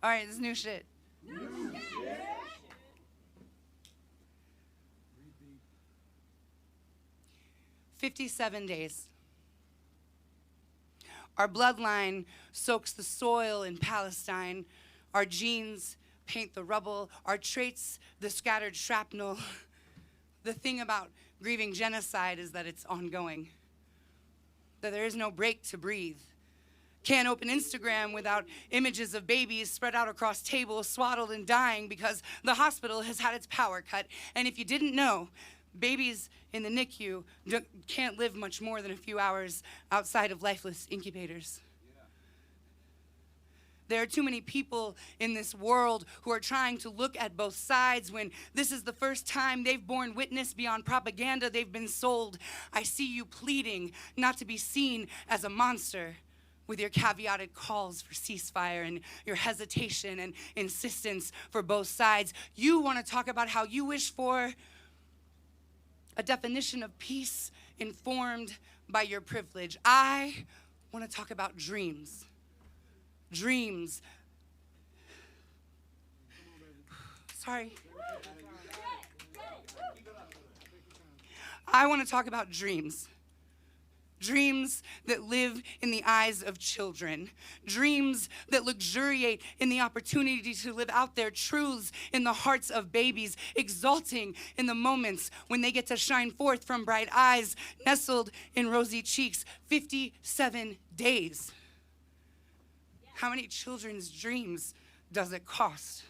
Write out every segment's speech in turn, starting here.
All right, this is new shit. 57 days. Our bloodline soaks the soil in Palestine. Our genes paint the rubble. Our traits, the scattered shrapnel. The thing about grieving genocide is that it's ongoing, that there is no break to breathe. Can't open Instagram without images of babies spread out across tables, swaddled and dying because the hospital has had its power cut. And if you didn't know, babies in the NICU can't live much more than a few hours outside of lifeless incubators. There are too many people in this world who are trying to look at both sides when this is the first time they've borne witness beyond propaganda they've been sold. I see you pleading not to be seen as a monster with your caveated calls for ceasefire and your hesitation and insistence for both sides. You want to talk about how you wish for a definition of peace informed by your privilege. I want to talk about dreams. Dreams. Sorry. I want to talk about dreams. Dreams that live in the eyes of children. Dreams that luxuriate in the opportunity to live out their truths in the hearts of babies, exulting in the moments when they get to shine forth from bright eyes, nestled in rosy cheeks. 57 days. How many children's dreams does it cost?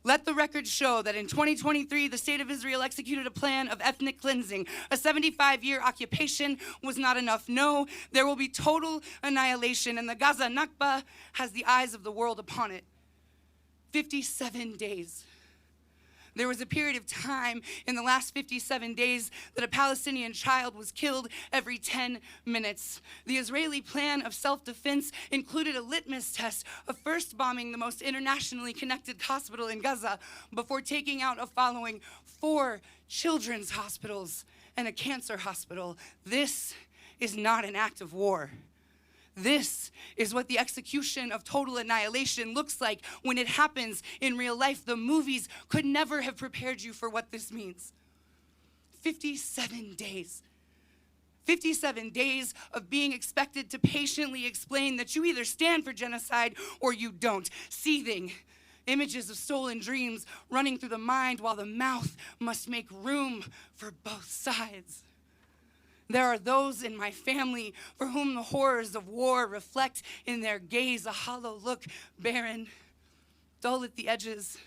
Let the record show that in 2023, the state of Israel executed a plan of ethnic cleansing. A 75-year occupation was not enough. No, there will be total annihilation, and the Gaza Nakba has the eyes of the world upon it. 57 days. There was a period of time in the last 57 days that a Palestinian child was killed every 10 minutes. The Israeli plan of self-defense included a litmus test of first bombing the most internationally connected hospital in Gaza before taking out a following 4 children's hospitals and a cancer hospital. This is not an act of war. This is what the execution of total annihilation looks like when it happens in real life. The movies could never have prepared you for what this means. 57 days. 57 days of being expected to patiently explain that you either stand for genocide or you don't. Seething. Images of stolen dreams running through the mind while the mouth must make room for both sides. There are those in my family for whom the horrors of war reflect in their gaze, a hollow look, barren, dull at the edges.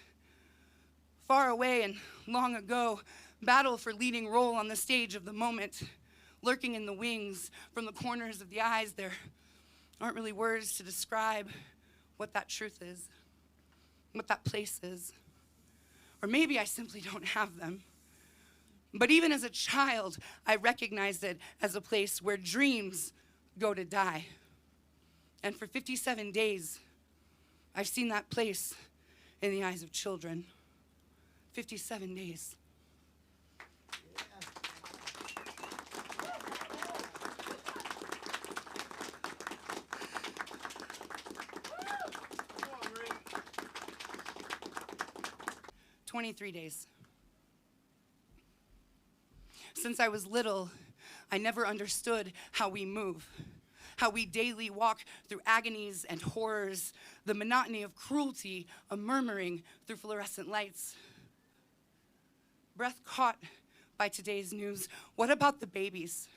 Far away and long ago, battle for leading role on the stage of the moment, lurking in the wings, from the corners of the eyes. There aren't really words to describe what that truth is, what that place is. Or maybe I simply don't have them. But even as a child, I recognized it as a place where dreams go to die. And for 57 days, I've seen that place in the eyes of children. 57 days. Yeah. 23 days. Since I was little, I never understood how we move, how we daily walk through agonies and horrors, the monotony of cruelty, a murmuring through fluorescent lights. Breath caught by today's news. What about the babies?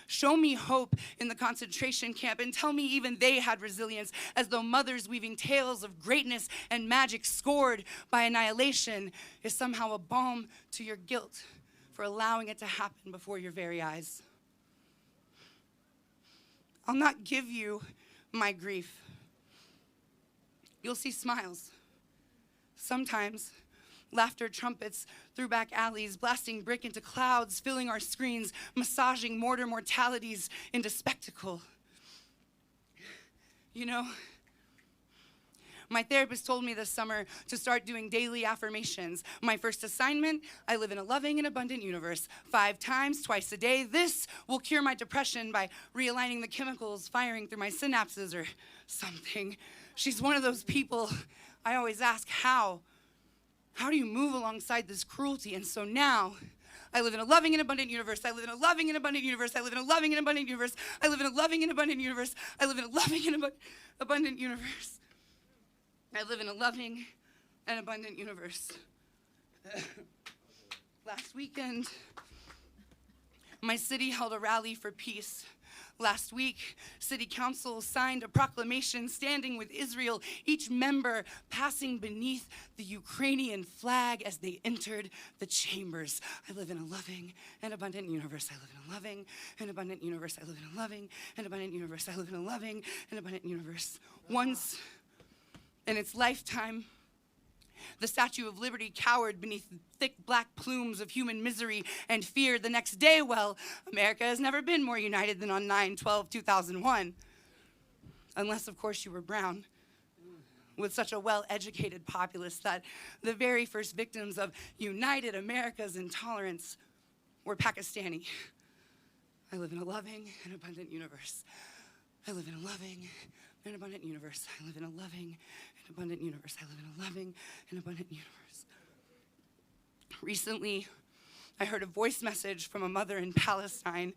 Show me hope in the concentration camp and tell me even they had resilience, as though mothers weaving tales of greatness and magic scored by annihilation is somehow a balm to your guilt for allowing it to happen before your very eyes. I'll not give you my grief. You'll see smiles. Sometimes, laughter trumpets through back alleys, blasting brick into clouds, filling our screens, massaging mortar mortalities into spectacle. You know, my therapist told me this summer to start doing daily affirmations. My first assignment, I live in a loving and abundant universe. 5 times, twice a day. This will cure my depression by realigning the chemicals firing through my synapses or something. She's one of those people I always ask, how? How do you move alongside this cruelty? And so now, I live in a loving and abundant universe. I live in a loving and abundant universe. I live in a loving and abundant universe. I live in a loving and abundant universe. I live in a loving and abundant universe. I live in a loving and abundant universe. Last weekend, my city held a rally for peace. Last week, City Council signed a proclamation standing with Israel, each member passing beneath the Ukrainian flag as they entered the chambers. I live in a loving and abundant universe. I live in a loving and abundant universe. I live in a loving and abundant universe. I live in a loving and abundant universe. Once in its lifetime, the Statue of Liberty cowered beneath thick black plumes of human misery and fear. The next day, well, America has never been more united than on 9/12/2001. Unless, of course, you were brown, with such a well-educated populace that the very first victims of united America's intolerance were Pakistani. I live in a loving and abundant universe. I live in a loving and abundant universe. I live in a loving and abundant universe. I live in a loving and abundant universe. Recently, I heard a voice message from a mother in Palestine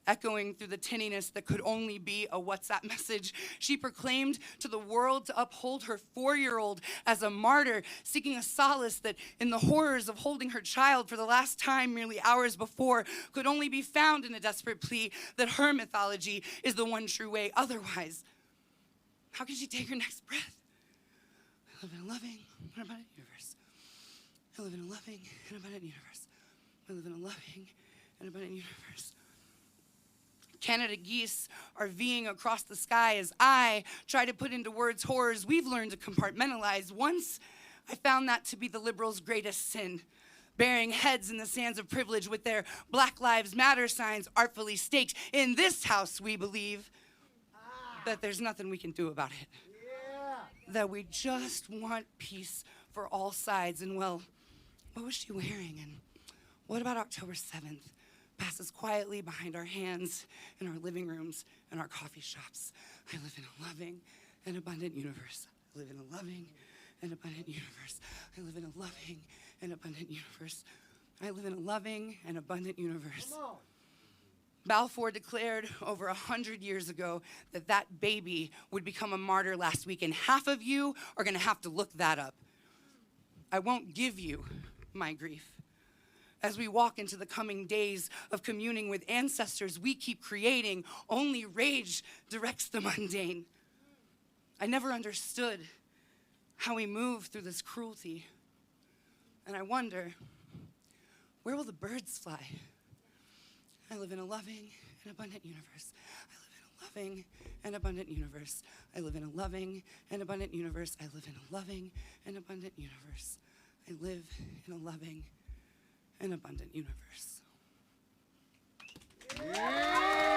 echoing through the tinniness that could only be a WhatsApp message. She proclaimed to the world to uphold her 4-year-old as a martyr, seeking a solace that in the horrors of holding her child for the last time merely hours before could only be found in a desperate plea that her mythology is the one true way. Otherwise, how can she take her next breath? I live in a loving and abundant universe. I live in a loving and abundant universe. I live in a loving and abundant universe. Canada geese are veeing across the sky as I try to put into words horrors we've learned to compartmentalize. Once, I found that to be the liberals' greatest sin, burying heads in the sands of privilege with their Black Lives Matter signs artfully staked. In this house, we believe that there's nothing we can do about it. That we just want peace for all sides. And well, what was she wearing? And what about October 7th? Passes quietly behind our hands in our living rooms and our coffee shops. I live in a loving and abundant universe. I live in a loving and abundant universe. I live in a loving and abundant universe. I live in a loving and abundant universe. Balfour declared over 100 years ago that that baby would become a martyr last week, and half of you are gonna have to look that up. I won't give you my grief. As we walk into the coming days of communing with ancestors we keep creating, only rage directs the mundane. I never understood how we move through this cruelty. And I wonder, where will the birds fly? I live in a loving and abundant universe. I live in a loving and abundant universe. I live in a loving and abundant universe. I live in a loving and abundant universe. I live in a loving and abundant universe. Yeah.